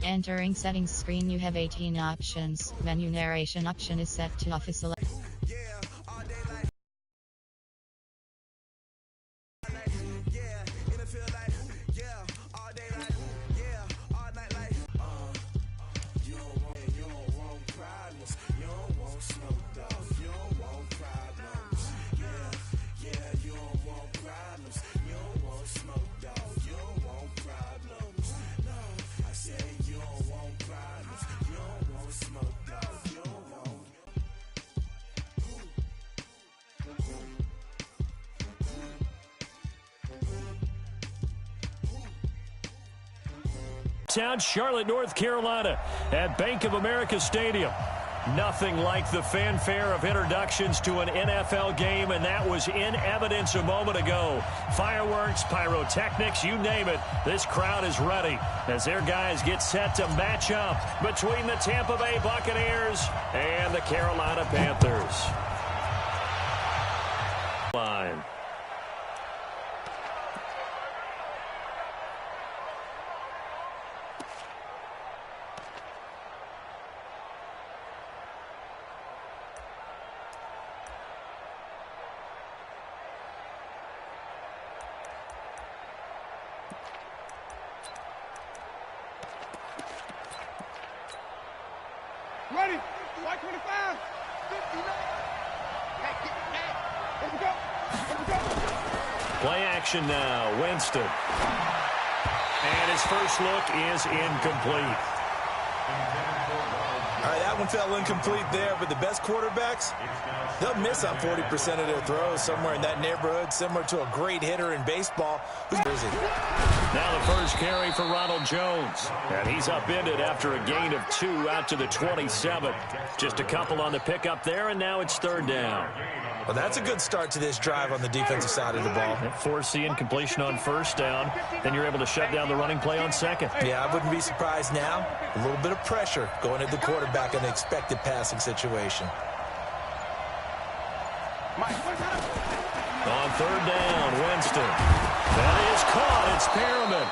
Entering settings screen, you have 18 options. Menu narration option is set to off. Select Town, Charlotte, North Carolina, at Bank of America Stadium. Nothing like the fanfare of introductions to an NFL game, and that was in evidence a moment ago. Fireworks, pyrotechnics, you name it. This crowd is ready as their guys get set to match up between the Tampa Bay Buccaneers and the Carolina Panthers. Line. Ready, 125, 59. Here we go. Here we go. Play action now, Winston. And his first look is incomplete. All right, that one fell incomplete there, but the best quarterbacks, they'll miss on 40% of their throws, somewhere in that neighborhood, similar to a great hitter in baseball. Who's busy? Now the first carry for Ronald Jones. And he's upended after a gain of 2 out to the 27. Just a couple on the pickup there, and now it's third down. Well, that's a good start to this drive on the defensive side of the ball. Force the incompletion on first down. Then you're able to shut down the running play on second. Yeah, I wouldn't be surprised now. A little bit of pressure going at the quarterback in an expected passing situation. On third down, Winston. That is caught. It's Perriman.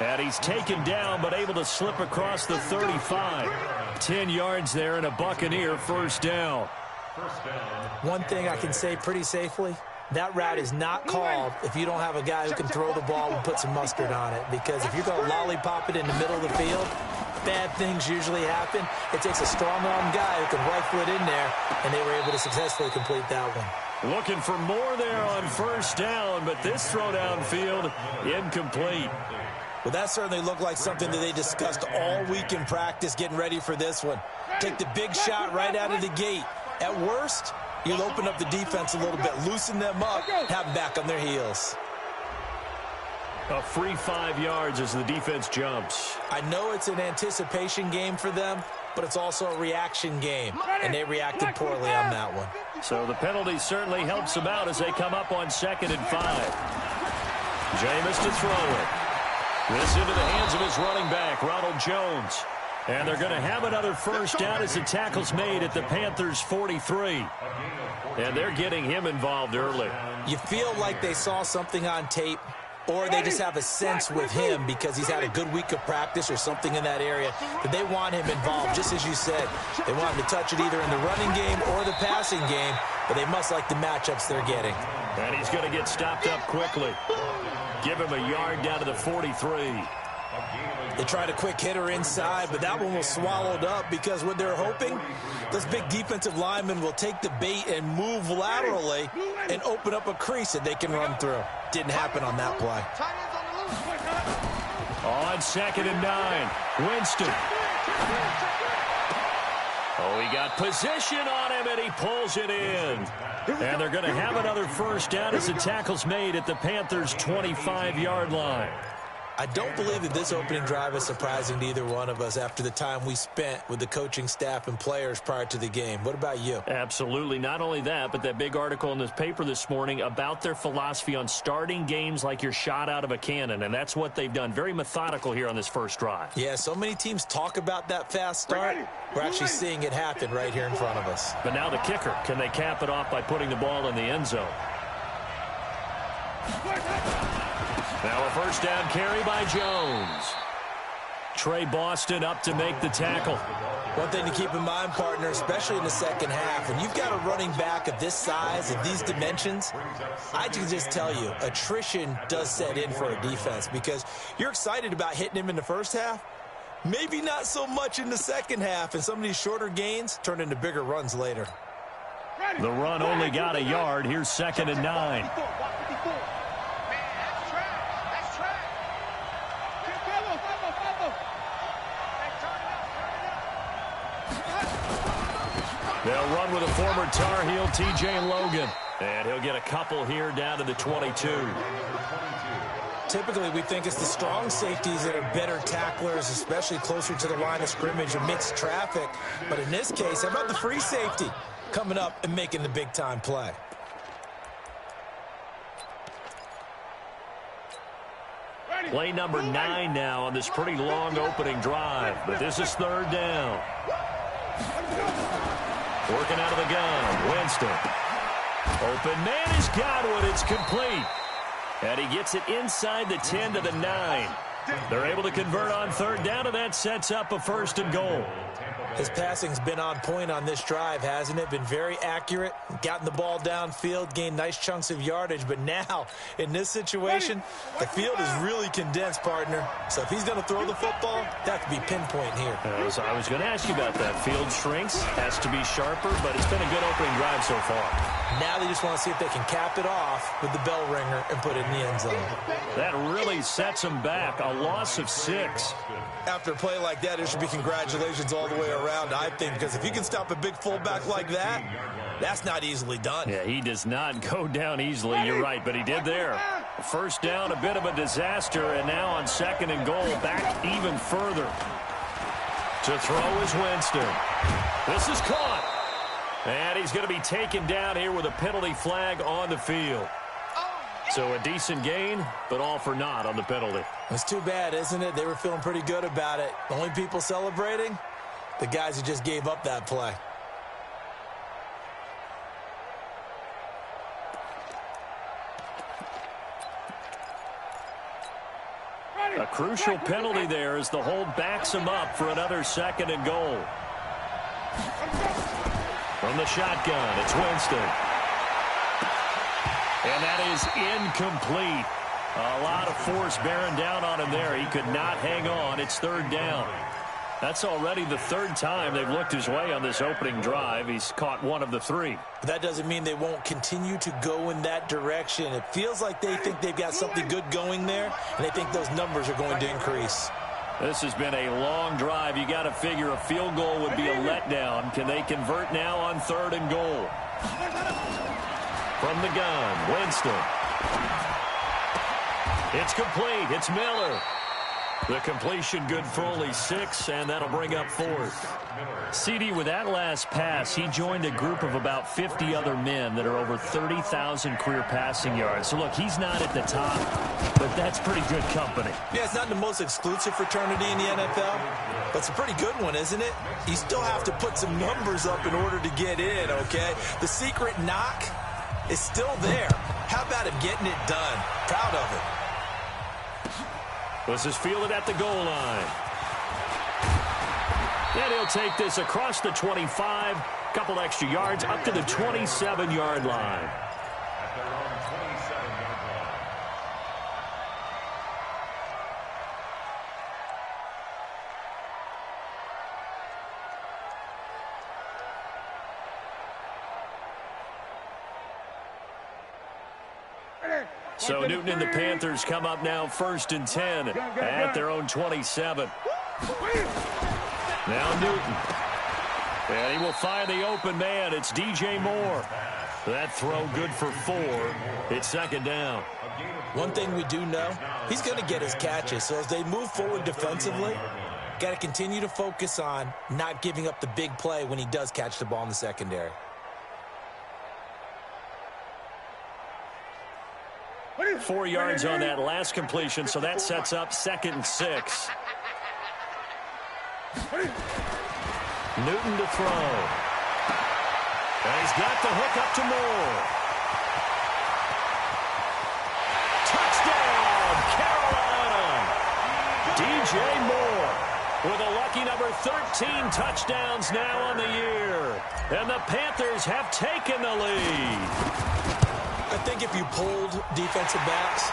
And he's taken down but able to slip across the 35. 10 yards there and a Buccaneer first down. One thing I can say pretty safely, that route is not called if you don't have a guy who can throw the ball and put some mustard on it. Because if you're going to lollipop it in the middle of the field, bad things usually happen. It takes a strong-arm guy who can rifle it in there, and they were able to successfully complete that one. Looking for more there on first down, but this throw downfield, incomplete. Well, that certainly looked like something that they discussed all week in practice getting ready for this one. Take the big shot right out of the gate. At worst, you'll open up the defense a little bit, loosen them up, have them back on their heels. A free 5 yards as the defense jumps. I know it's an anticipation game for them, but it's also a reaction game, and they reacted poorly on that one. So the penalty certainly helps them out as they come up on 2nd and 5. Jameis to throw it. This into the hands of his running back, Ronald Jones. And they're going to have another first down as the tackle's made at the Panthers' 43. And they're getting him involved early. You feel like they saw something on tape, or they just have a sense with him because he's had a good week of practice or something in that area that they want him involved. Just as you said, they want him to touch it either in the running game or the passing game, but they must like the matchups they're getting. And he's going to get stopped up quickly. Give him a yard down to the 43. They tried a quick hitter inside, but that one was swallowed up because what they're hoping, those big defensive linemen will take the bait and move laterally and open up a crease that they can run through. Didn't happen on that play. On 2nd and 9, Winston. Oh, he got position on him, and he pulls it in. And they're going to have another first down as the tackle's made at the Panthers' 25-yard line. I don't believe that this opening drive is surprising to either one of us after the time we spent with the coaching staff and players prior to the game. What about you? Absolutely. Not only that, but that big article in this paper this morning about their philosophy on starting games like you're shot out of a cannon, and that's what they've done. Very methodical here on this first drive. Yeah, so many teams talk about that fast start. We're actually seeing it happen right here in front of us. But now the kicker. Can they cap it off by putting the ball in the end zone? Now a first down carry by Jones. Trey Boston up to make the tackle. One thing to keep in mind, partner, especially in the second half, when you've got a running back of this size, of these dimensions, I can just tell you, attrition does set in for a defense because you're excited about hitting him in the first half, maybe not so much in the second half, and some of these shorter gains turn into bigger runs later. The run only got a yard. Here's 2nd and 9. They'll run with a former Tar Heel, T.J. Logan. And he'll get a couple here down to the 22. Typically, we think it's the strong safeties that are better tacklers, especially closer to the line of scrimmage amidst traffic. But in this case, how about the free safety coming up and making the big-time play? Play number 9 now on this pretty long opening drive. But this is 3rd down. Working out of the gun, Winston. Open man has got one. It's complete. And he gets it inside the 10 to the 9. They're able to convert on 3rd down, and that sets up a 1st and goal. His passing's been on point on this drive, hasn't it? Been very accurate, gotten the ball downfield, gained nice chunks of yardage. But now, in this situation, the field is really condensed, partner. So if he's going to throw the football, that could be pinpoint here. I was going to ask you about that. Field shrinks, has to be sharper, but it's been a good opening drive so far. Now they just want to see if they can cap it off with the bell ringer and put it in the end zone. That really sets them back. A loss of 6. After a play like that, there should be congratulations all the way around, I think, because if you can stop a big fullback like that, that's not easily done. Yeah, he does not go down easily. You're right, but he did there. 1st down, a bit of a disaster, and now on 2nd and goal, back even further. To throw is Winston. This is caught. And he's going to be taken down here with a penalty flag on the field. So a decent gain, but all for naught on the penalty. It's too bad, isn't it? They were feeling pretty good about it. The only people celebrating, the guys who just gave up that play. A crucial penalty there as the hold backs him up for another 2nd and goal. From the shotgun, it's Winston. And that is incomplete. A lot of force bearing down on him there. He could not hang on. It's 3rd down. That's already the 3rd time they've looked his way on this opening drive. He's caught 1 of the 3. But that doesn't mean they won't continue to go in that direction. It feels like they think they've got something good going there, and they think those numbers are going to increase. This has been a long drive. You got to figure a field goal would be a letdown. Can they convert now on 3rd and goal? From the gun, Winston. It's complete. It's Miller. The completion good for only 6, and that'll bring up 4th. CD, with that last pass, he joined a group of about 50 other men that are over 30,000 career passing yards. So, look, he's not at the top, but that's pretty good company. Yeah, it's not the most exclusive fraternity in the NFL, but it's a pretty good one, isn't it? You still have to put some numbers up in order to get in, okay? The secret knock is still there. How about him getting it done? Proud of it. This is fielded at the goal line. And he'll take this across the 25, couple extra yards, up to the 27-yard line. So Newton and the Panthers come up now 1st and 10 at their own 27. Now Newton. And he will find the open man. It's DJ Moore. That throw good for 4. It's 2nd down. One thing we do know, he's going to get his catches. So as they move forward defensively, got to continue to focus on not giving up the big play when he does catch the ball in the secondary. 4 yards on that last completion, so that sets up 2nd and 6. Newton to throw. And he's got the hook up to Moore. Touchdown, Carolina! DJ Moore. with a lucky number 13 touchdowns now on the year. And the Panthers have taken the lead. I think if you polled defensive backs,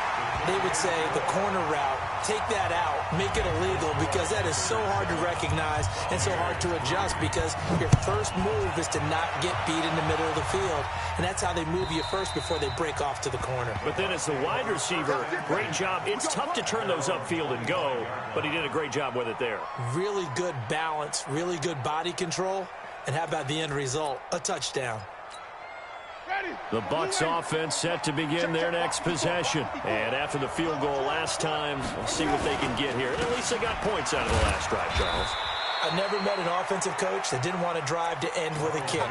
they would say the corner route, take that out, make it illegal, because that is so hard to recognize and so hard to adjust, because your first move is to not get beat in the middle of the field, and that's how they move you first before they break off to the corner. But then as the wide receiver, great job. It's tough to turn those upfield and go, but he did a great job with it there. Really good balance, really good body control, and how about the end result? A touchdown. The Bucs offense set to begin their next possession. And after the field goal last time, we'll see what they can get here. And at least they got points out of the last drive, Charles. I've never met an offensive coach that didn't want to drive to end with a kick.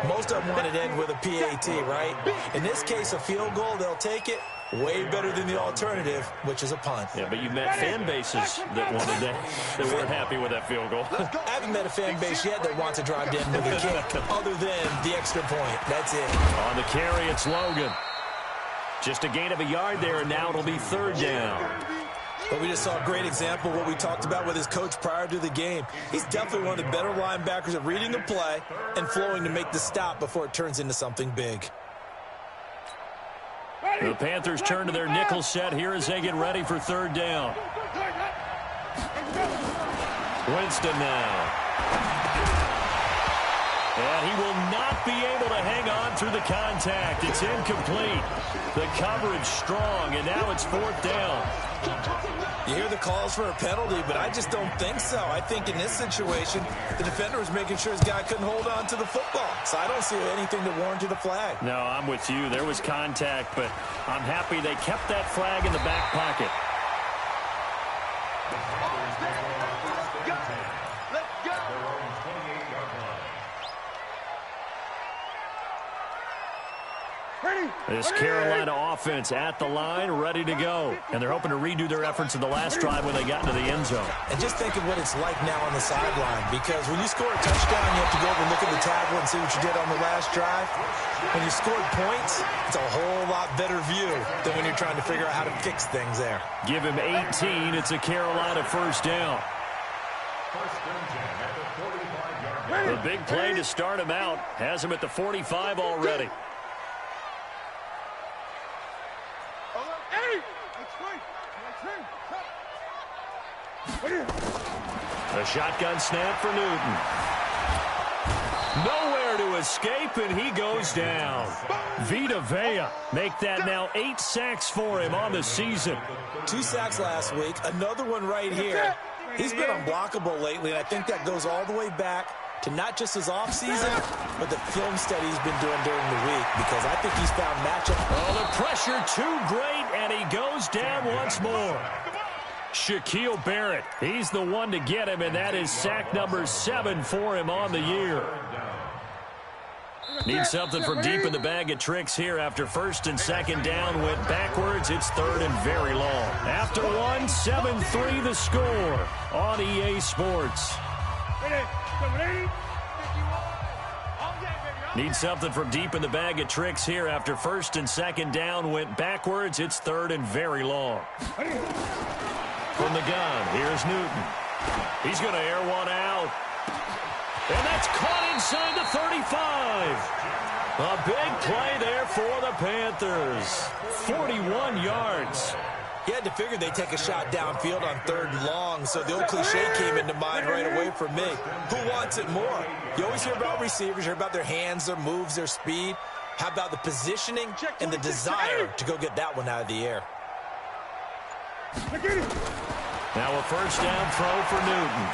Most of them want to end with a PAT, right? In this case, a field goal, they'll take it. Way better than the alternative, which is a punt. Yeah, but you met fan bases that wanted that. They weren't happy with that field goal. I haven't met a fan base yet that wants to drive to end with a kick, other than the extra point. That's it. On the carry, it's Logan. Just a gain of a yard there, and now it'll be third down. But we just saw a great example of what we talked about with his coach prior to the game. He's definitely one of the better linebackers at reading the play and flowing to make the stop before it turns into something big. The Panthers turn to their nickel set here as they get ready for third down. Winston now. And he will not be able to hang on through the contact. It's incomplete. The coverage strong, and now it's fourth down. You hear the calls for a penalty, but I just don't think so. I think in this situation, the defender was making sure his guy couldn't hold on to the football. So I don't see anything that warranted a flag. No, I'm with you. There was contact, but I'm happy they kept that flag in the back pocket. This Carolina offense at the line, ready to go. And they're hoping to redo their efforts in the last drive when they got into the end zone. And just think of what it's like now on the sideline, because when you score a touchdown, you have to go over and look at the tablet and see what you did on the last drive. When you scored points, it's a whole lot better view than when you're trying to figure out how to fix things there. Give him 18. It's a Carolina first down. The big play to start him out has him at the 45 already. The shotgun snap for Newton. Nowhere to escape, and he goes down. Vita Vea make that now 8 sacks for him on the season. 2 sacks last week, another one right here. He's been unblockable lately, and I think that goes all the way back to not just his offseason, but the film study he's been doing during the week, because I think he's found matchup. Oh, the pressure too great, and he goes down once more. Shaquille Barrett, he's the one to get him, and that is sack number 7 for him on the year. Need something from deep in the bag of tricks here after first and second down went backwards. It's third and very long. After 1, 7-3 the score on EA Sports. Need something from deep in the bag of tricks here after first and second down went backwards. It's third and very long. From the gun, here's Newton. He's going to air one out. And that's caught inside the 35. A big play there for the Panthers. 41 yards. You had to figure they'd take a shot downfield on 3rd and long, so the old cliche came into mind right away for me. Who wants it more? You always hear about receivers, hear about their hands, their moves, their speed. How about the positioning and the desire to go get that one out of the air? Now a first down throw for Newton.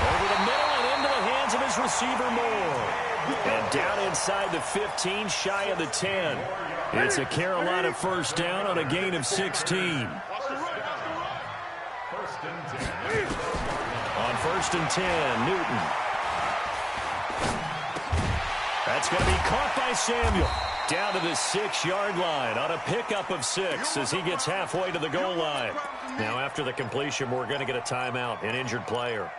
Over the middle and into the hands of his receiver Moore. And down inside the 15, shy of the 10. It's a Carolina first down on a gain of 16. On first and 10, Newton. That's going to be caught by Samuel. Down to the 6-yard line on a pickup of 6 as he gets halfway to the goal line. Now after the completion, we're going to get a timeout, an injured player.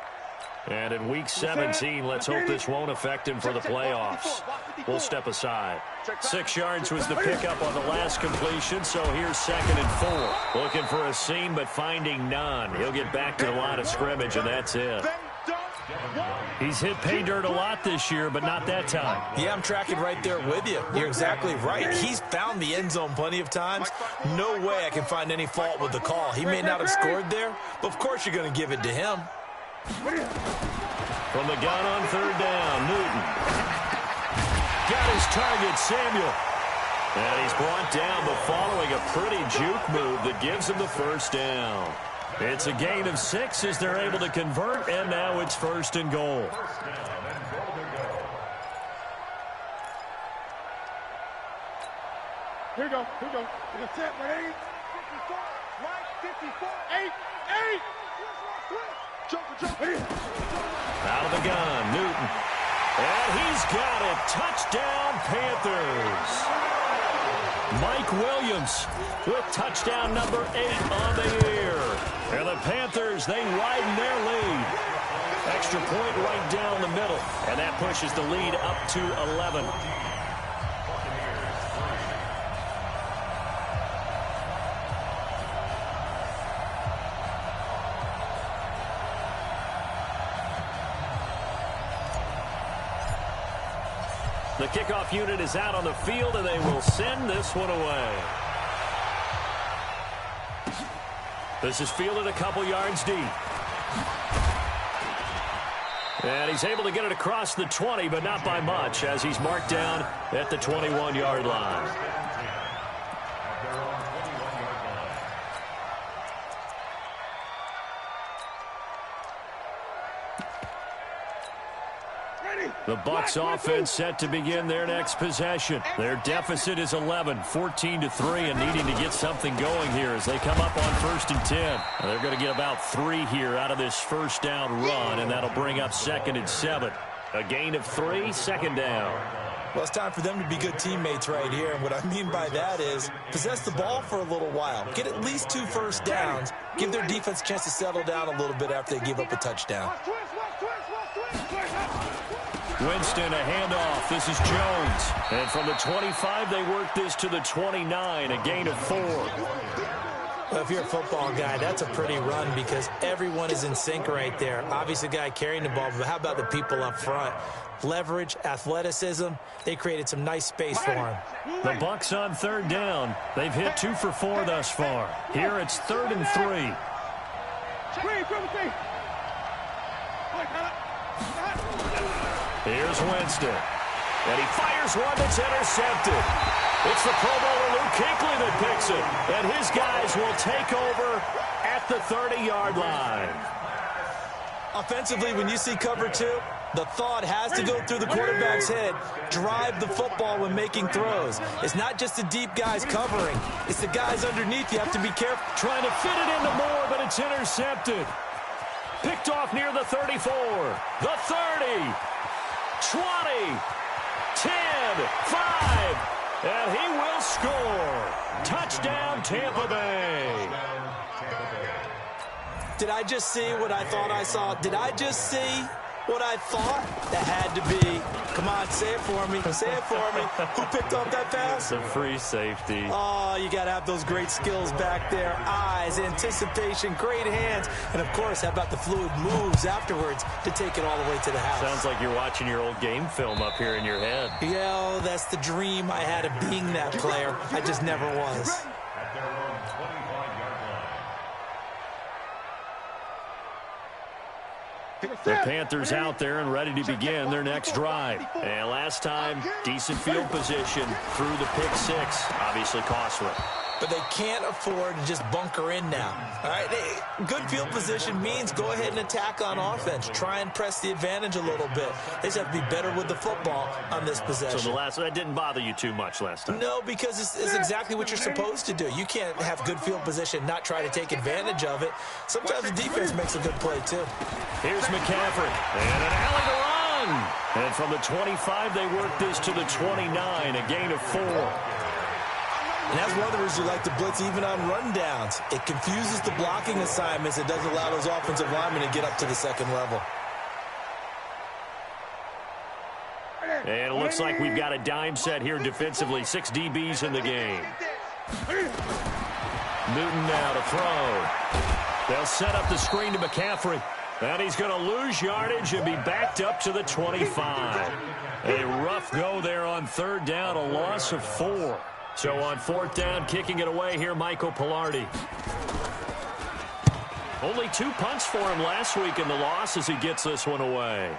And in Week 17, let's hope this won't affect him for the playoffs. We'll step aside. 6 yards was the pickup on the last completion, so here's 2nd and 4. Looking for a seam, but finding none. He'll get back to the line of scrimmage, and that's it. He's hit pay dirt a lot this year, but not that time. Yeah, I'm tracking right there with you. You're exactly right. He's found the end zone plenty of times. No way I can find any fault with the call. He may not have scored there, but of course you're going to give it to him. From the gun on 3rd down, Newton. Got his target, Samuel. And he's brought down, but following a pretty juke move that gives him the 1st down. It's a gain of 6 as they're able to convert, and now it's 1st and goal. Here we go. It's a set. Right, 54. Right, 54. 8. Jump. Out of the gun, Newton. And he's got it. Touchdown, Panthers. Mike Williams with touchdown number 8 on the year. And the Panthers, they widen their lead. Extra point right down the middle. And that pushes the lead up to 11. The kickoff unit is out on the field, and they will send this one away. This is fielded a couple yards deep. And he's able to get it across the 20, but not by much, as he's marked down at the 21-yard line. The Bucs offense set to begin their next possession. Their deficit is 11, 14-3, and needing to get something going here as they come up on 1st and 10. They're going to get about 3 here out of this 1st down run, and that'll bring up 2nd and 7. A gain of 3, 2nd down. Well, it's time for them to be good teammates right here. And what I mean by that is possess the ball for a little while. Get at least 2 first downs. Give their defense a chance to settle down a little bit after they give up a touchdown. Winston, a handoff. This is Jones. And from the 25, they work this to the 29, a gain of 4. Well, if you're a football guy, that's a pretty run because everyone is in sync right there. Obviously, the guy carrying the ball, but how about the people up front? Leverage, athleticism, they created some nice space for him. The Bucs on 3rd down. They've hit 2 for 4 thus far. Here it's 3rd and 3. Here's Winston. And he fires one that's intercepted. It's the Pro Bowler Luke Kuechly that picks it. And his guys will take over at the 30-yard line. Offensively, when you see cover 2, the thought has to go through the quarterback's head. Drive the football when making throws. It's not just the deep guys covering. It's the guys underneath. You have to be careful. Trying to fit it into Moore, but it's intercepted. Picked off near the 34. The 30. 20, 10, 5, and he will score. Touchdown, Tampa Bay. Did I just see what I thought I saw? Did I just see what I thought? That had to be. Come on, say it for me. Say it for me. Who picked up that pass? It's a free safety. Oh, you got to have those great skills back there. Eyes, anticipation, great hands. And, of course, how about the fluid moves afterwards to take it all the way to the house? Sounds like you're watching your old game film up here in your head. Yeah, that's the dream I had of being that player. I just never was. The Panthers out there and ready to begin their next drive. And last time, decent field position through the pick 6. Obviously costly. But they can't afford to just bunker in now. All right, good field position means go ahead and attack on offense. Try and press the advantage a little bit. They just have to be better with the football on this possession. So that didn't bother you too much last time? No, because it's exactly what you're supposed to do. You can't have good field position, not try to take advantage of it. Sometimes the defense makes a good play, too. Here's McCaffrey. And an alley to run. And from the 25, they work this to the 29, a gain of 4. And that's one of the reasons you like to blitz even on rundowns. It confuses the blocking assignments. It doesn't allow those offensive linemen to get up to the second level. And it looks like we've got a dime set here defensively. 6 DBs in the game. Newton now to throw. They'll set up the screen to McCaffrey. And he's going to lose yardage and be backed up to the 25. A rough go there on 3rd down, a loss of 4. So on 4th down, kicking it away here, Michael Pilardi. Only 2 punts for him last week in the loss as he gets this one away.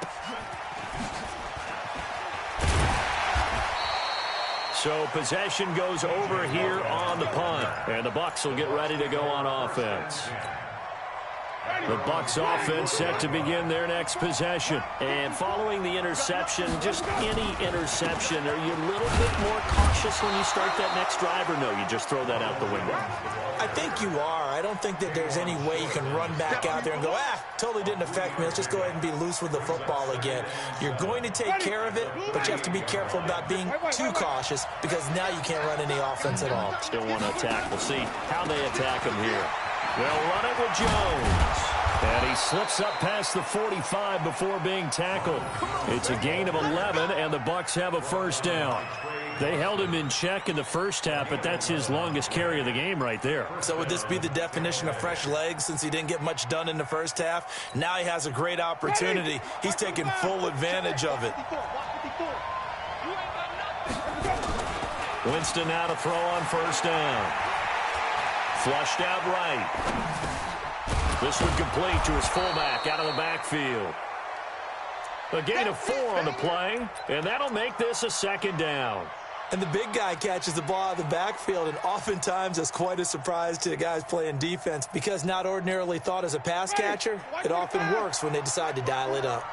So possession goes over here on the punt. And the Bucs will get ready to go on offense. The Bucs offense set to begin their next possession. And following the interception, just any interception, are you a little bit more cautious when you start that next drive, or no, you just throw that out the window? I think you are. I don't think that there's any way you can run back out there and go, totally didn't affect me. Let's just go ahead and be loose with the football again. You're going to take care of it, but you have to be careful about being too cautious because now you can't run any offense at all. Still want to attack. We'll see how they attack him here. They'll run it with Jones. And he slips up past the 45 before being tackled. It's a gain of 11, and the Bucs have a 1st down. They held him in check in the first half, but that's his longest carry of the game right there. So would this be the definition of fresh legs since he didn't get much done in the first half? Now he has a great opportunity. He's taking full advantage of it. Winston now to throw on 1st down. Flushed out right. This one complete to his fullback out of the backfield. A gain of 4 on the play, and that'll make this a 2nd down. And the big guy catches the ball out of the backfield, and oftentimes it's quite a surprise to the guys playing defense because not ordinarily thought as a pass catcher, it often works when they decide to dial it up.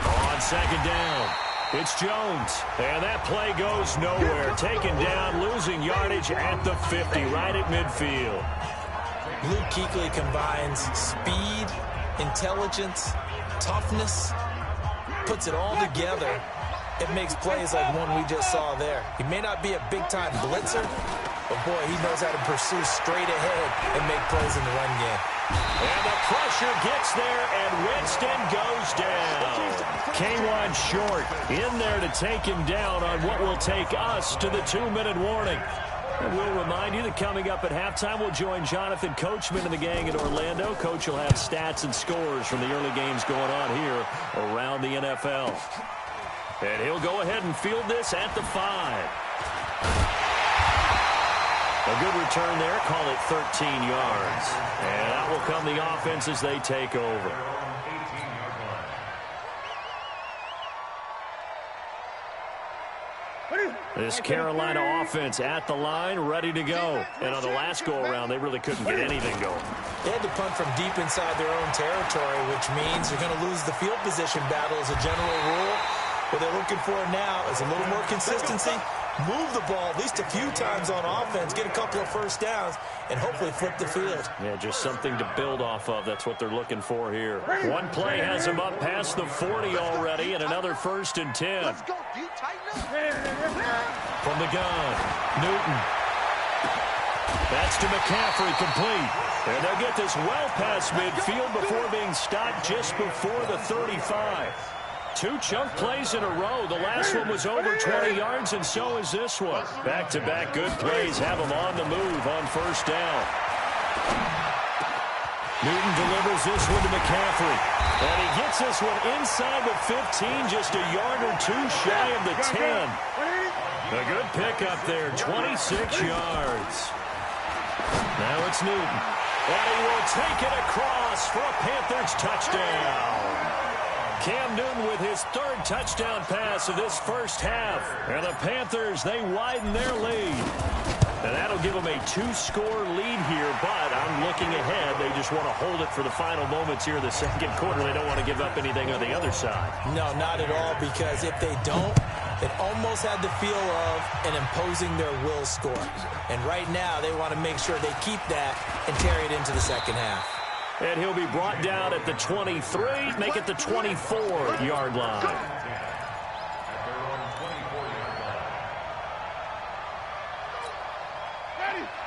On 2nd down, it's Jones, and that play goes nowhere. Taken down, losing yardage at the 50, right at midfield. Luke Kuechly combines speed, intelligence, toughness, puts it all together. It makes plays like one we just saw there. He may not be a big-time blitzer, but boy, he knows how to pursue straight ahead and make plays in the run game. And the pressure gets there, and Winston goes down. K1 short in there to take him down on what will take us to the 2-minute warning. And we'll remind you that coming up at halftime, we'll join Jonathan Coachman and the gang in Orlando. Coach will have stats and scores from the early games going on here around the NFL. And he'll go ahead and field this at the 5. A good return there, call it 13 yards. And that will come the offense as they take over. This Carolina offense at the line, ready to go. And on the last go-around, they really couldn't get anything going. They had to punt from deep inside their own territory, which means they're going to lose the field position battle as a general rule. What they're looking for now is a little more consistency, move the ball at least a few times on offense, get a couple of 1st downs, and hopefully flip the field. Yeah, just something to build off of. That's what they're looking for here. One play has them up past the 40 already, and another 1st and 10. Let's go, D. Tighten up. From the gun, Newton. That's to McCaffrey, complete. And they'll get this well past midfield before being stopped just before the 35. 2 chunk plays in a row. The last one was over 20 yards, and so is this one. Back-to-back good plays have them on the move on 1st down. Newton delivers this one to McCaffrey. And he gets this one inside the 15, just a yard or 2 shy of the 10. A good pickup there, 26 yards. Now it's Newton. And he will take it across for a Panthers touchdown. Cam Newton with his 3rd touchdown pass of this first half. And the Panthers, they widen their lead. And that'll give them a 2-score lead here, but I'm looking ahead. They just want to hold it for the final moments here in the 2nd quarter. They don't want to give up anything on the other side. No, not at all, because if they don't, it almost had the feel of an imposing their will score. And right now, they want to make sure they keep that and carry it into the 2nd half. And he'll be brought down at the 23, make it the 24-yard line.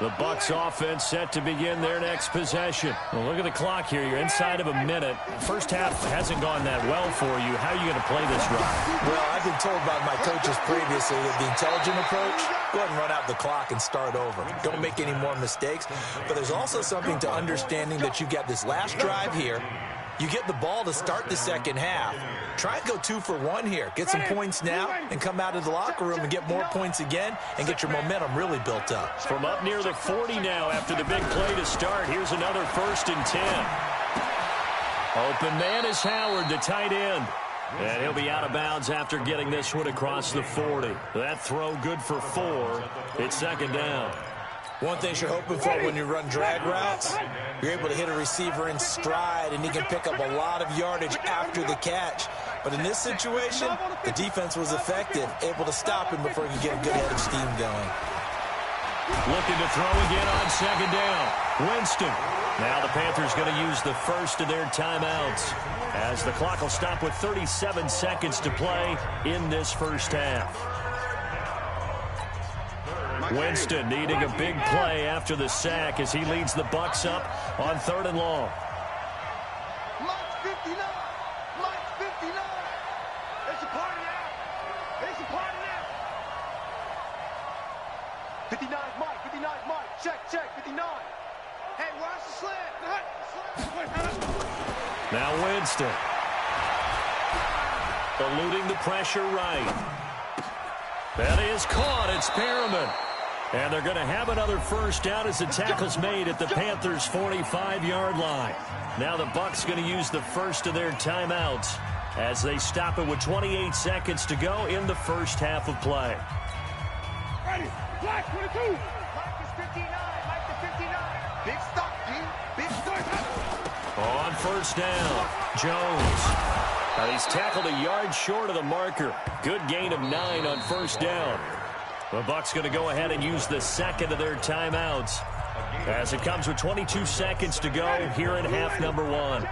The Bucs offense set to begin their next possession. Well, look at the clock here. You're inside of a minute. First half hasn't gone that well for you. How are you going to play this drive? Well, I've been told by my coaches previously that the intelligent approach, go ahead and run out the clock and start over. Don't make any more mistakes. But there's also something to understanding that you got this last drive here. You get the ball to start the second half. Try and go 2 for 1 here. Get some points now and come out of the locker room and get more points again and get your momentum really built up. From up near the 40 now after the big play to start. Here's another 1st and 10. Open man is Howard, the tight end. And he'll be out of bounds after getting this one across the 40. That throw good for 4. It's 2nd down. One thing you're hoping for when you run drag routes, you're able to hit a receiver in stride, and he can pick up a lot of yardage after the catch. But in this situation, the defense was effective, able to stop him before he could get a good head of steam going. Looking to throw again on 2nd down. Winston. Now the Panthers going to use the first of their timeouts as the clock will stop with 37 seconds to play in this first half. Winston needing a big play after the sack as he leads the Bucs up on 3rd and long. Mike's 59. Mike's 59. It's a party now. It's a party now. 59 Mike. 59 Mike. Check. 59. Hey, watch the slant. Now Winston. Eluding the pressure right. That is caught. It's Perriman. And they're going to have another first down as the tackle's made at the Panthers' 45-yard line. Now the Bucs going to use the first of their timeouts as they stop it with 28 seconds to go in the first half of play. Ready. Black 22. Mike is 59. Mike is 59. Big stop, G. Big stop. On first down, Jones. Now he's tackled a yard short of the marker. Good gain of 9 on first down. The Bucs going to go ahead and use the second of their timeouts as it comes with 22 seconds to go here in half number 1.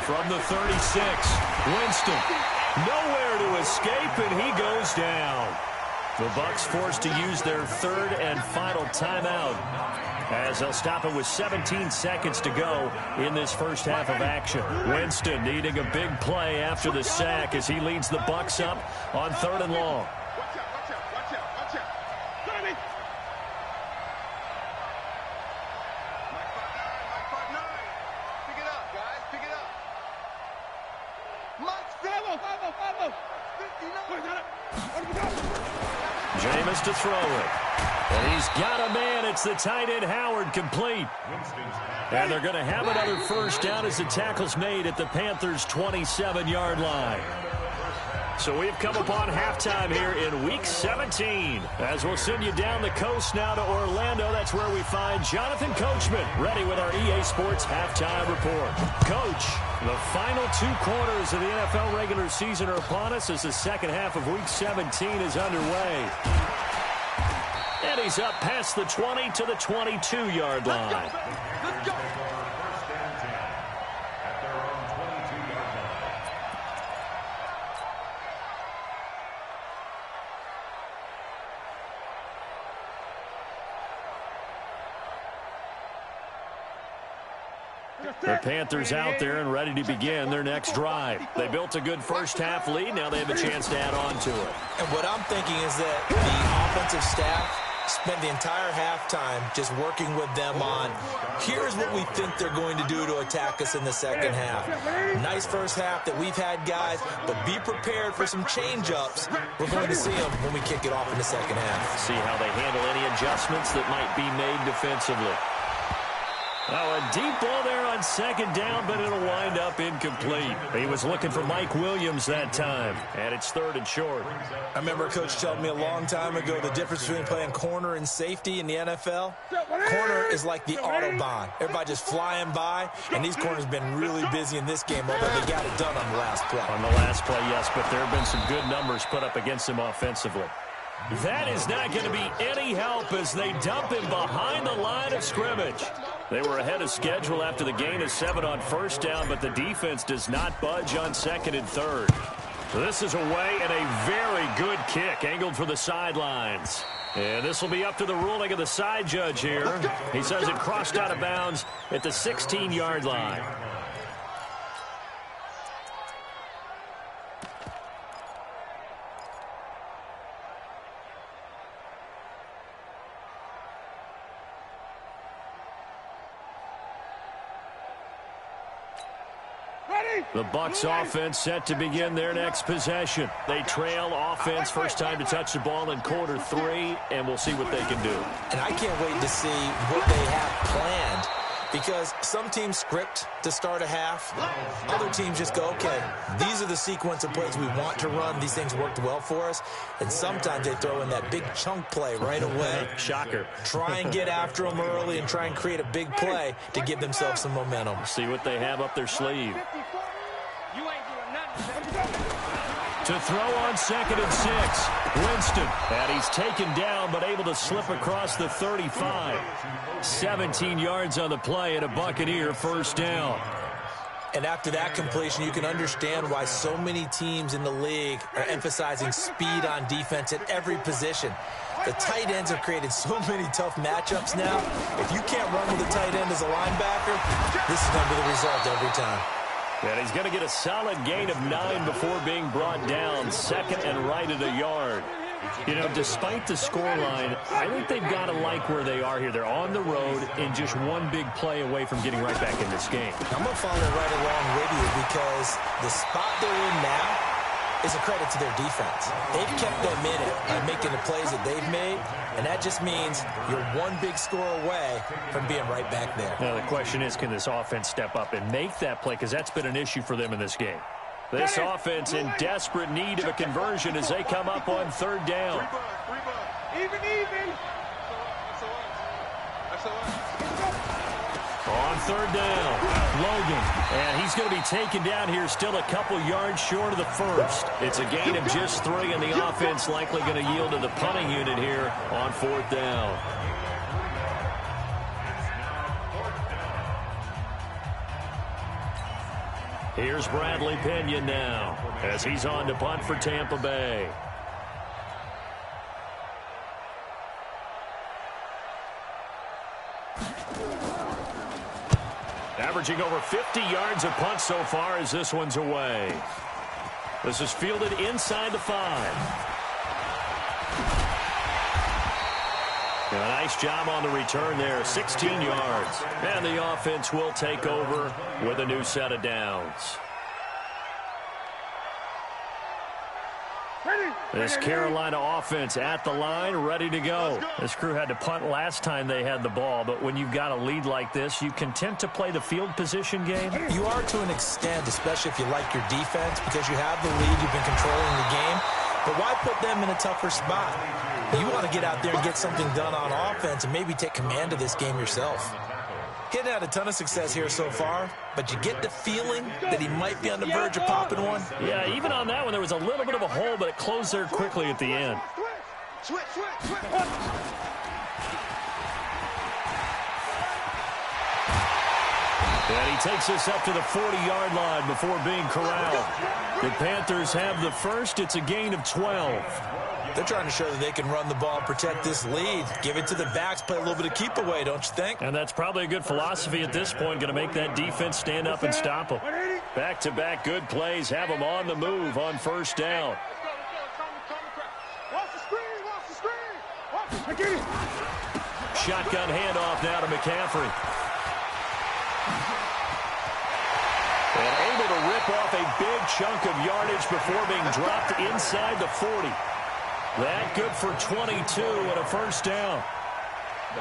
From the 36, Winston. Nowhere to escape, and he goes down. The Bucs forced to use their 3rd and final timeout as they'll stop it with 17 seconds to go in this first half of action. Winston needing a big play after the sack as he leads the Bucs up on 3rd and long. Watch out. Mike 5'9". Pick it up, guys. Pick it up. Mike's 59. Jameis to throw it. And he's got a man. It's the tight end Howard, complete. And they're going to have another first down as the tackle's made at the Panthers' 27-yard line. So we've come upon halftime here in Week 17. As we'll send you down the coast now to Orlando. That's where we find Jonathan Coachman ready with our EA Sports halftime report. Coach, the final 2 quarters of the NFL regular season are upon us as the second half of Week 17 is underway. And he's up past the 20 to the 22-yard line. Let's go. The Panthers out there and ready to begin their next drive. They built a good first half lead. Now they have a chance to add on to it. And what I'm thinking is that the offensive staff spent the entire halftime just working with them on, here's what we think they're going to do to attack us in the second half. Nice first half that we've had, guys, but be prepared for some change-ups. We're going to see them when we kick it off in the second half. See how they handle any adjustments that might be made defensively. Oh, a deep ball there on 2nd down, but it'll wind up incomplete. He was looking for Mike Williams that time, and it's 3rd and short. I remember a coach telling me a long time ago the difference between playing corner and safety in the NFL. Corner is like the Autobahn. Everybody just flying by, and these corners have been really busy in this game, although they got it done on the last play. On the last play, yes, but there have been some good numbers put up against him offensively. That is not going to be any help as they dump him behind the line of scrimmage. They were ahead of schedule after the gain of 7 on first down, but the defense does not budge on 2nd and 3rd. This is away and a very good kick angled for the sidelines. And this will be up to the ruling of the side judge here. He says it crossed out of bounds at the 16-yard line. The Bucs offense set to begin their next possession. They trail offense first time to touch the ball in quarter 3, and we'll see what they can do. And I can't wait to see what they have planned, because some teams script to start a half. Other teams just go, okay, these are the sequence of plays we want to run. These things worked well for us. And sometimes they throw in that big chunk play right away. Shocker. Try and get after them early and try and create a big play to give themselves some momentum. See what they have up their sleeve. To throw on 2nd and 6. Winston. And he's taken down but able to slip across the 35. 17 yards on the play and a Buccaneer first down. And after that completion, you can understand why so many teams in the league are emphasizing speed on defense at every position. The tight ends have created so many tough matchups now. If you can't run with a tight end as a linebacker, this is going to be the result every time. And he's going to get a solid gain of 9 before being brought down. 2nd and right at a yard. You know, despite the scoreline, I think they've got to like where they are here. They're on the road and just one big play away from getting right back in this game. I'm going to follow right along with you, because the spot they're in now is a credit to their defense. They've kept them in it by making the plays that they've made, and that just means you're one big score away from being right back there. Now, the question is, can this offense step up and make that play? Because that's been an issue for them in this game. This offense in desperate need of a conversion as they come up on 3rd down. Even. On 3rd down, Logan. And he's going to be taken down here still a couple yards short of the first. It's a gain of just 3, and the offense likely going to yield to the punting unit here on 4th down. Here's Bradley Pinion now as he's on to punt for Tampa Bay. Averaging over 50 yards a punt so far as this one's away. This is fielded inside the 5. And a nice job on the return there, 16 yards. And the offense will take over with a new set of downs. This Carolina offense at the line, ready to go. This crew had to punt last time they had the ball, but when you've got a lead like this, you content to play the field position game? You are to an extent, especially if you like your defense, because you have the lead, you've been controlling the game. But why put them in a tougher spot? You want to get out there and get something done on offense and maybe take command of this game yourself. He hadn't had a ton of success here so far, but you get the feeling that he might be on the verge of popping one. Yeah, even on that one, there was a little bit of a hole, but it closed there quickly at the end. Switch. And he takes us up to the 40-yard line before being corralled. The Panthers have the first. It's a gain of 12. They're trying to show that they can run the ball, protect this lead, give it to the backs, play a little bit of keep away, don't you think? And that's probably a good philosophy at this point, going to make that defense stand up and stop them. Back-to-back good plays, have them on the move on 1st down. Shotgun handoff now to McCaffrey. And able to rip off a big chunk of yardage before being dropped inside the 40. That good for 22 and a 1st down.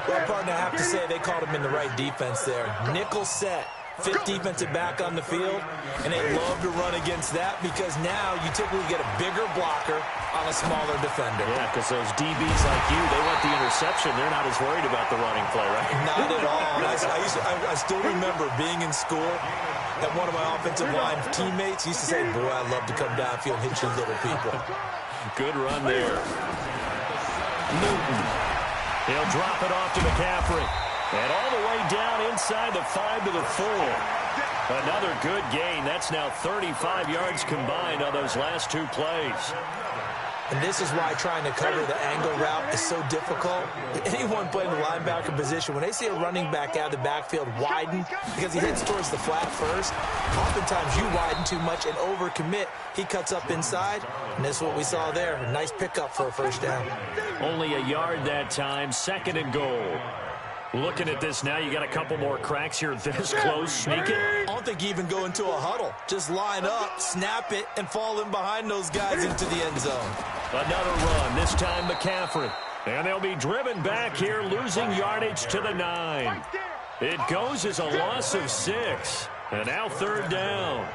Well, partner, I have to say they called him in the right defense there. Nickel set, 5th defensive back on the field, and they love to run against that because now you typically get a bigger blocker on a smaller defender. Yeah, because those DBs like you, they want the interception. They're not as worried about the running play, right? Not at all. I still remember being in school that one of my offensive line teammates used to say, boy, I love to come downfield and hit you little people. Good run there. Newton. He'll drop it off to McCaffrey. And all the way down inside the 5 to the 4. Another good gain. That's now 35 yards combined on those last 2 plays. And this is why trying to cover the angle route is so difficult. Anyone playing the linebacker position, when they see a running back out of the backfield widen because he heads towards the flat first, oftentimes you widen too much and overcommit. He cuts up inside, and that's what we saw there. A nice pickup for a first down. Only a yard that time, 2nd and goal. Looking at this now, you got a couple more cracks here this close. Sneak it. I don't think you even go into a huddle. Just line up, snap it, and fall in behind those guys into the end zone. Another run, this time McCaffrey. And they'll be driven back here, losing yardage to the 9. It goes as a loss of 6. And now 3rd down.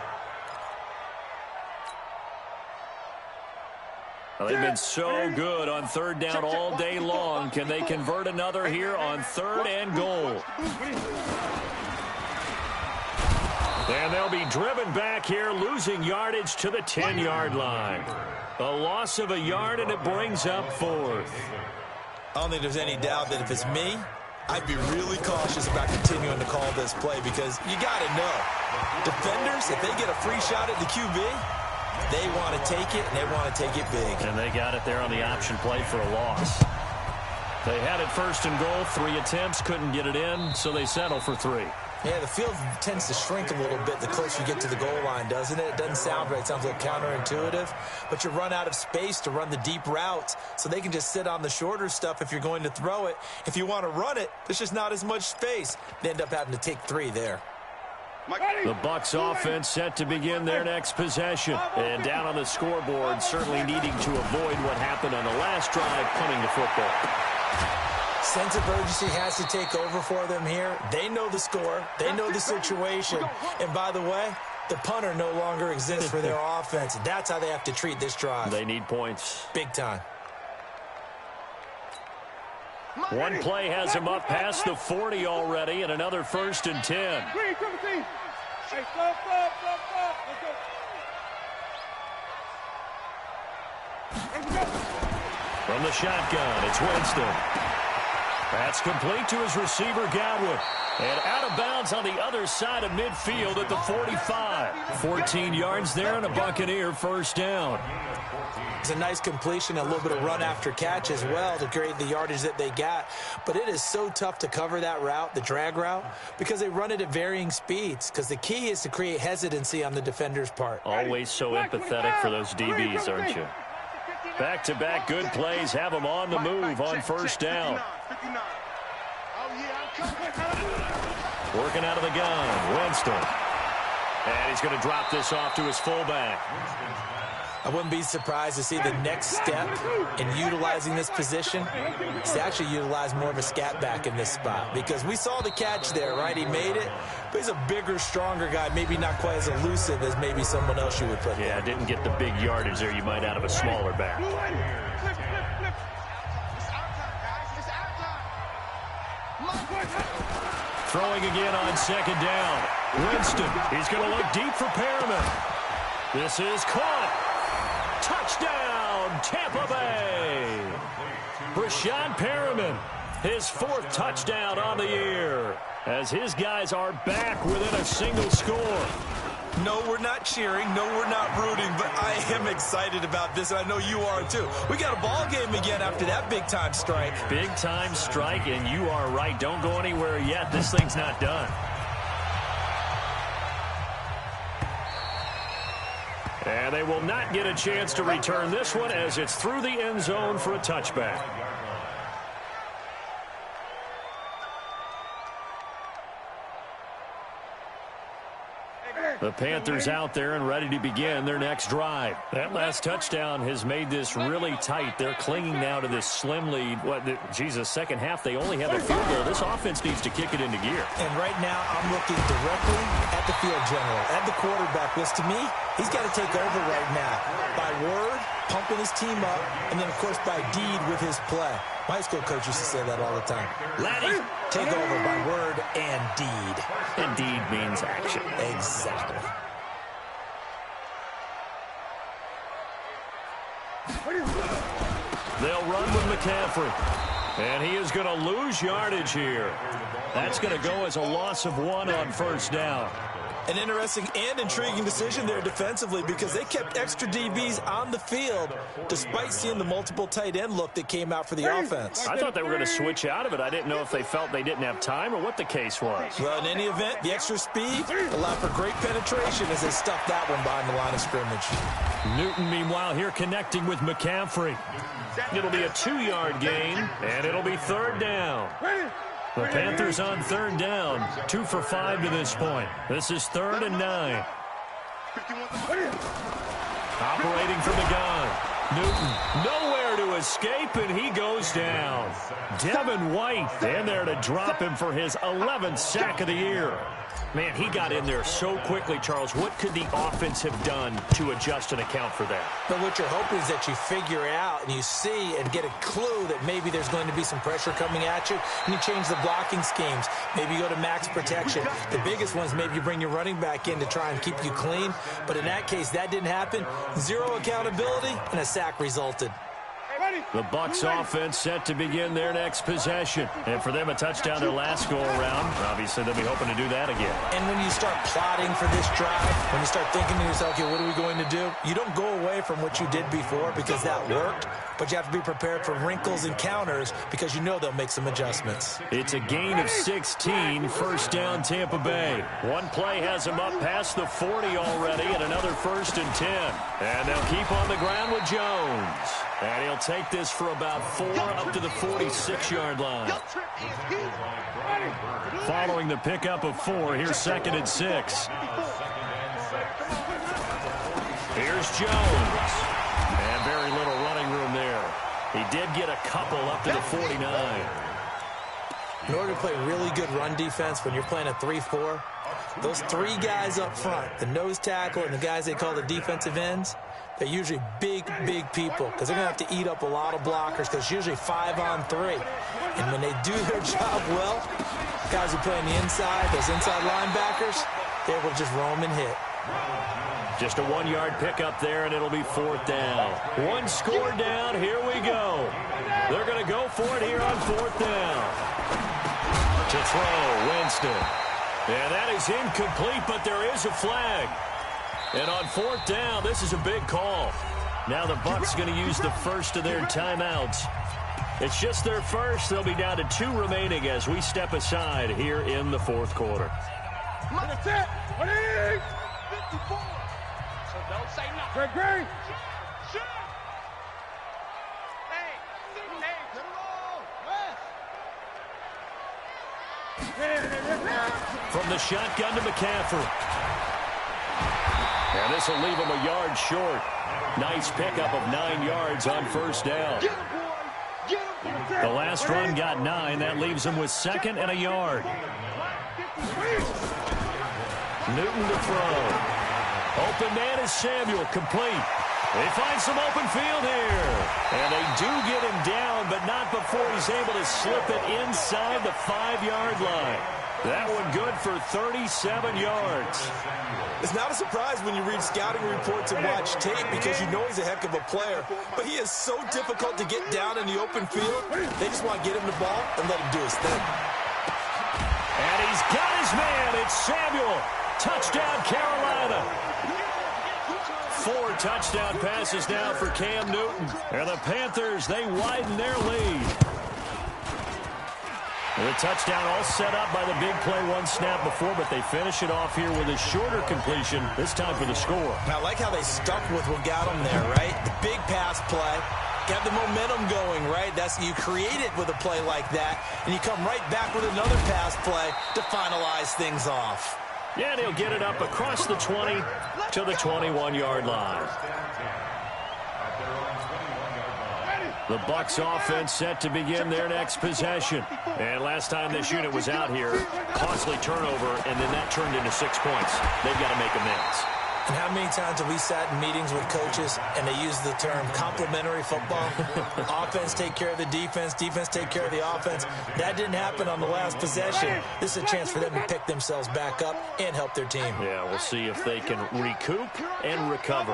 Well, they've been so good on 3rd down all day long. Can they convert another here on 3rd and goal? And they'll be driven back here, losing yardage to the 10-yard line. A loss of a yard, and it brings up 4th. I don't think there's any doubt that if it's me, I'd be really cautious about continuing to call this play because you got to know. Defenders, if they get a free shot at the QB, they want to take it, and they want to take it big. And they got it there on the option play for a loss. They had it 1st and goal, 3 attempts, couldn't get it in, so they settle for 3. Yeah, the field tends to shrink a little bit the closer you get to the goal line, doesn't it? It doesn't sound right. It sounds a little counterintuitive. But you run out of space to run the deep routes, so they can just sit on the shorter stuff if you're going to throw it. If you want to run it, there's just not as much space. They end up having to take 3 there. The Bucs offense set to begin their next possession. And down on the scoreboard, certainly needing to avoid what happened on the last drive, punting the football. Sense of urgency has to take over for them here. They know the score. They know the situation. And by the way, the punter no longer exists for their offense. That's how they have to treat this drive. They need points. Big time. One play has him up past the 40 already, and another 1st and 10. From the shotgun, it's Winston. That's complete to his receiver, Godwin. And out of bounds on the other side of midfield at the 45. 14 yards there and a Buccaneer 1st down. It's a nice completion, a little bit of run after catch as well to create the yardage that they got. But it is so tough to cover that route, the drag route, because they run it at varying speeds. Because the key is to create hesitancy on the defender's part. Always so empathetic for those DBs, aren't you? Back-to-back good plays have them on the move on 1st down. Working out of the gun, Winston. And he's going to drop this off to his fullback. I wouldn't be surprised to see the next step in utilizing this position is to actually utilize more of a scat back in this spot. Because we saw the catch there, right? He made it, but he's a bigger, stronger guy, maybe not quite as elusive as maybe someone else you would put there. Yeah, didn't get the big yardage there you might out of a smaller back. Throwing again on 2nd down. Winston, he's going to look deep for Perriman. This is caught. Touchdown, Tampa Bay. Brashad Perriman, his 4th touchdown on the year, as his guys are back within a single score. No, we're not cheering. No, we're not rooting, but I am excited about this, and I know you are too. We got a ball game again after that big-time strike. Big-time strike, and you are right. Don't go anywhere yet. This thing's not done. And they will not get a chance to return this one as it's through the end zone for a touchback. The Panthers out there and ready to begin their next drive. That last touchdown has made this really tight. They're clinging now to this slim lead. Second half, they only have a field goal. This offense needs to kick it into gear. And right now, I'm looking directly at the field general, at the quarterback, which to me, he's got to take over right now. By word, pumping his team up, and then, of course, by deed with his play. My high school coach used to say that all the time. Laddie, take over by word and deed. And deed means action. Exactly. They'll run with McCaffrey. And he is going to lose yardage here. That's going to go as a loss of 1 on 1st down. An interesting and intriguing decision there defensively because they kept extra DBs on the field despite seeing the multiple tight end look that came out for the offense. I thought they were going to switch out of it. I didn't know if they felt they didn't have time or what the case was. Well, in any event, the extra speed allowed for great penetration as they stuffed that one behind the line of scrimmage. Newton, meanwhile, here connecting with McCaffrey. It'll be a 2-yard gain, and it'll be third down. The Panthers on third down, 2 for 5 to this point. This is 3rd and 9. Operating from the gun. Newton nowhere to escape, and he goes down. Devin White in there to drop him for his 11th sack of the year. Man, he got in there so quickly, Charles. What could the offense have done to adjust and account for that? But what you're hoping is that you figure out and you see and get a clue that maybe there's going to be some pressure coming at you, and you change the blocking schemes. Maybe you go to max protection. The biggest one is maybe you bring your running back in to try and keep you clean. But in that case, that didn't happen. 0 accountability, and a sack resulted. The Bucs offense set to begin their next possession. And for them, a touchdown their last go-around. Obviously, they'll be hoping to do that again. And when you start plotting for this drive, when you start thinking to yourself, okay, what are we going to do? You don't go away from what you did before because that worked, but you have to be prepared for wrinkles and counters because you know they'll make some adjustments. It's a gain of 16, first down Tampa Bay. One play has them up past the 40 already, and another 1st and 10. And they'll keep on the ground with Jones. And he'll take this for about 4 up to the 46-yard line. Following the pickup of 4, here's 2nd and 6. Here's Jones. And very little running room there. He did get a couple up to the 49. In order to play really good run defense when you're playing a 3-4, those 3 guys up front, the nose tackle and the guys they call the defensive ends, they're usually big people because they're going to have to eat up a lot of blockers because it's usually 5-on-3. And when they do their job well, guys who play on the inside, those inside linebackers, they're able to just roam and hit. Just a 1-yard pickup there, and it'll be 4th down. 1 score down. Here we go. They're going to go for it here on 4th down. To throw, Winston. And that is incomplete, but there is a flag. And on 4th down, this is a big call. Now the Bucs going to use the first of their timeouts. It's just their first. They'll be down to 2 remaining as we step aside here in the 4th quarter. That's it. 54. So don't say nothing. Great. From the shotgun to McCaffrey. And this will leave him a yard short. Nice pickup of 9 yards on 1st down. The last run got 9. That leaves him with 2nd and a yard. Newton to throw. Open man is Samuel, complete. They find some open field here. And they do get him down, but not before he's able to slip it inside the 5-yard line. That one good for 37 yards. It's not a surprise when you read scouting reports and watch tape because you know he's a heck of a player. But he is so difficult to get down in the open field. They just want to get him the ball and let him do his thing. And he's got his man. It's Samuel. Touchdown, Carolina. 4 touchdown passes now for Cam Newton. And the Panthers, they widen their lead. The touchdown all set up by the big play 1 snap before, but they finish it off here with a shorter completion, this time for the score. I like how they stuck with what got them there, right? The big pass play, got the momentum going, right? You create it with a play like that, and you come right back with another pass play to finalize things off. Yeah, and he'll get it up across the 20 to the 21-yard line. The Bucs offense set to begin their next possession. And last time this unit was out here, costly turnover, and then that turned into 6 points. They've got to make amends. And how many times have we sat in meetings with coaches and they use the term complementary football? Offense take care of the defense, defense take care of the offense. That didn't happen on the last possession. This is a chance for them to pick themselves back up and help their team. Yeah, we'll see if they can recoup and recover.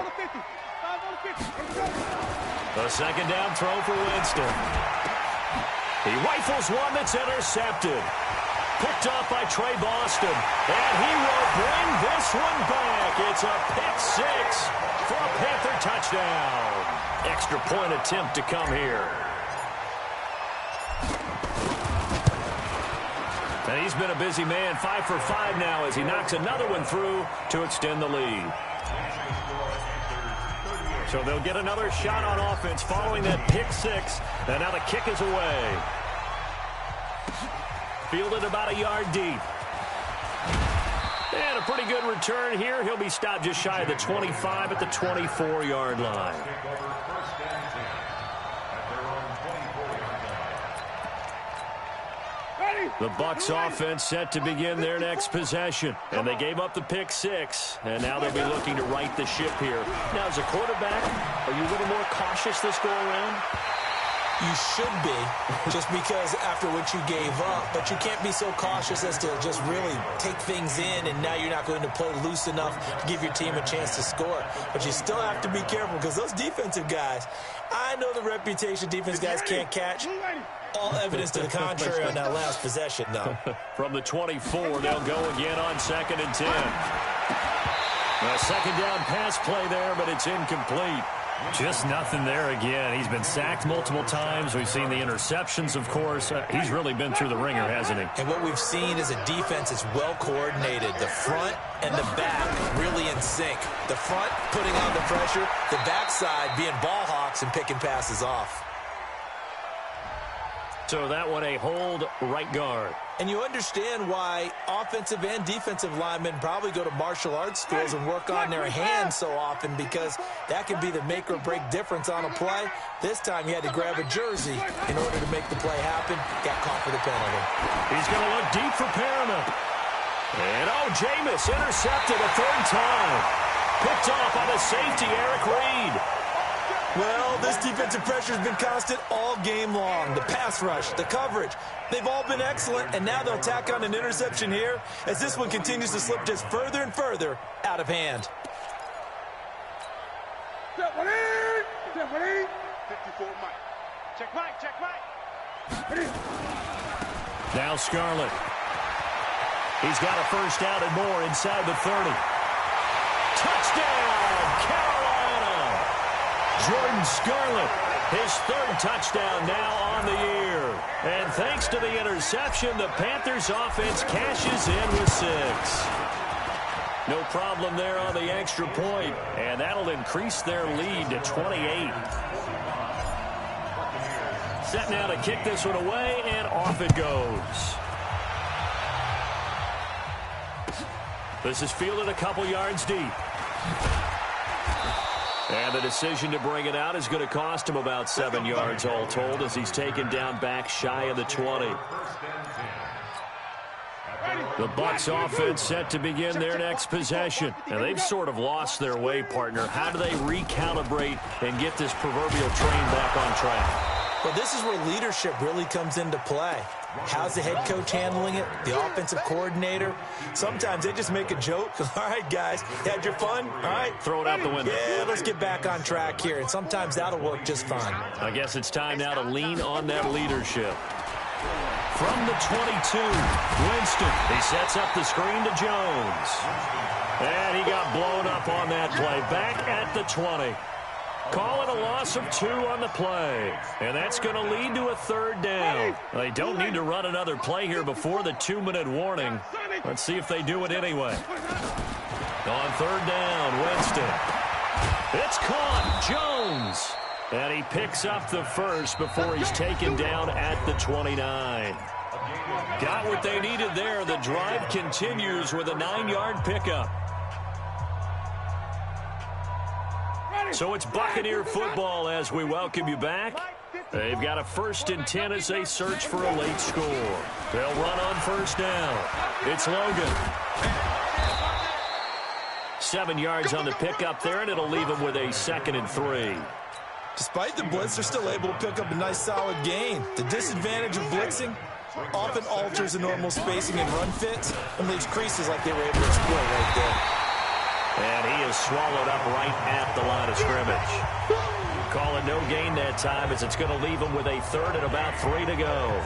A 2nd down throw for Winston. He rifles one that's intercepted. picked off by Trey Boston. And he will bring this one back. It's a pick six for a Panther touchdown. Extra point attempt to come here. And he's been a busy man, 5 for 5 now as he knocks another one through to extend the lead. So they'll get another shot on offense following that pick six. And now the kick is away. Fielded about a yard deep. And a pretty good return here. He'll be stopped just shy of the 25 at the 24-yard line. The Bucs offense set to begin their next possession. And they gave up the pick six. And now they'll be looking to right the ship here. Now, as a quarterback, are you a little more cautious this go-around? You should be, just because after what you gave up. But you can't be so cautious as to just really take things in, and now you're not going to play loose enough to give your team a chance to score. But you still have to be careful because those defensive guys, I know the reputation defense guys can't catch. All evidence to the contrary on that last possession, though. From the 24, they'll go again on 2nd and 10. A second down pass play there, but it's incomplete. Just nothing there again. He's been sacked multiple times. We've seen the interceptions, of course. He's really been through the ringer, hasn't he? And what we've seen is a defense that's well coordinated. The front and the back really in sync. The front putting on the pressure, the backside being ball hawks and picking passes off. So that one a hold right guard. And you understand why offensive and defensive linemen probably go to martial arts schools and work on their hands so often, because that can be the make or break difference on a play. This time he had to grab a jersey in order to make the play happen. Got caught for the penalty. He's going to look deep for Perriman. And Jameis intercepted a third time. Picked off by the safety, Eric Reed. Well, this defensive pressure has been constant all game long. The pass rush, the coverage, they've all been excellent, and now they'll tack on an interception here as this one continues to slip just further and further out of hand. Step one in. Step one in. 54 Mike. Check Mike. Check Mike. Now Scarlett. He's got a first down and more inside the 30. Touchdown, Carolina! Jordan Scarlett, his third touchdown now on the year. And thanks to the interception, the Panthers offense cashes in with 6. No problem there on the extra point, and that'll increase their lead to 28. Set now to kick this one away, and off it goes. This is fielded a couple yards deep. And the decision to bring it out is going to cost him about 7 yards all told, as he's taken down back shy of the 20. The Bucs offense set to begin their next possession. And they've sort of lost their way, partner. How do they recalibrate and get this proverbial train back on track? Well, this is where leadership really comes into play. How's the head coach handling it? The offensive coordinator? Sometimes they just make a joke. All right, guys, had your fun? All right. Throw it out the window. Yeah, let's get back on track here. And sometimes that'll work just fine. I guess it's time now to lean on that leadership. From the 22, Winston. He sets up the screen to Jones. And he got blown up on that play. Back at the 20. Call it a loss of 2 on the play. And that's going to lead to a third down. They don't need to run another play here before the 2-minute warning. Let's see if they do it anyway. On third down, Winston. It's caught. Jones. And he picks up the first before he's taken down at the 29. Got what they needed there. The drive continues with a 9-yard pickup. So it's Buccaneer football as we welcome you back. They've got a 1st and 10 as they search for a late score. They'll run on first down. It's Logan. 7 yards on the pickup there, and it'll leave them with a 2nd and 3. Despite the blitz, they're still able to pick up a nice solid gain. The disadvantage of blitzing often alters the normal spacing and run fits and leaves creases like they were able to exploit right there. And he is swallowed up right at the line of scrimmage. Call it no gain that time, as it's going to leave him with a 3rd and about 3 to go.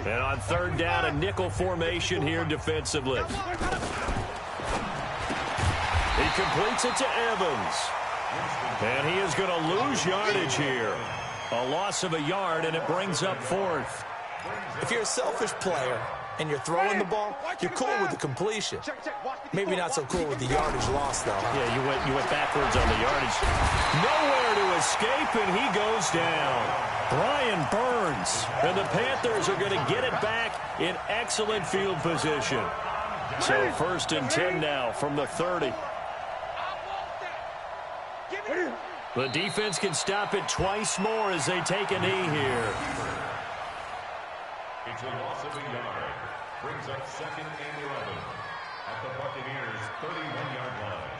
And on third down, a nickel formation here defensively. He completes it to Evans. And he is going to lose yardage here. A loss of a yard, and it brings up fourth. If you're a selfish player and you're throwing the ball, you're cool with the completion. Maybe not so cool with the yardage loss, though. Huh? Yeah, you went backwards on the yardage. Nowhere to escape, and he goes down. Brian Burns. And the Panthers are going to get it back in excellent field position. So 1st and 10 now from the 30. The defense can stop it twice more as they take a knee here. It's a loss of a yard. Brings up 2nd and 11 at the Buccaneers' 31-yard line.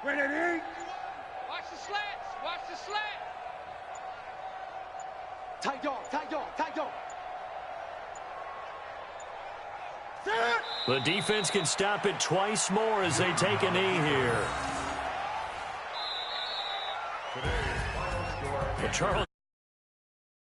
Ready? Watch the slats. Watch the slat. Tight dog. The defense can stop it twice more as they take a knee here. The Charles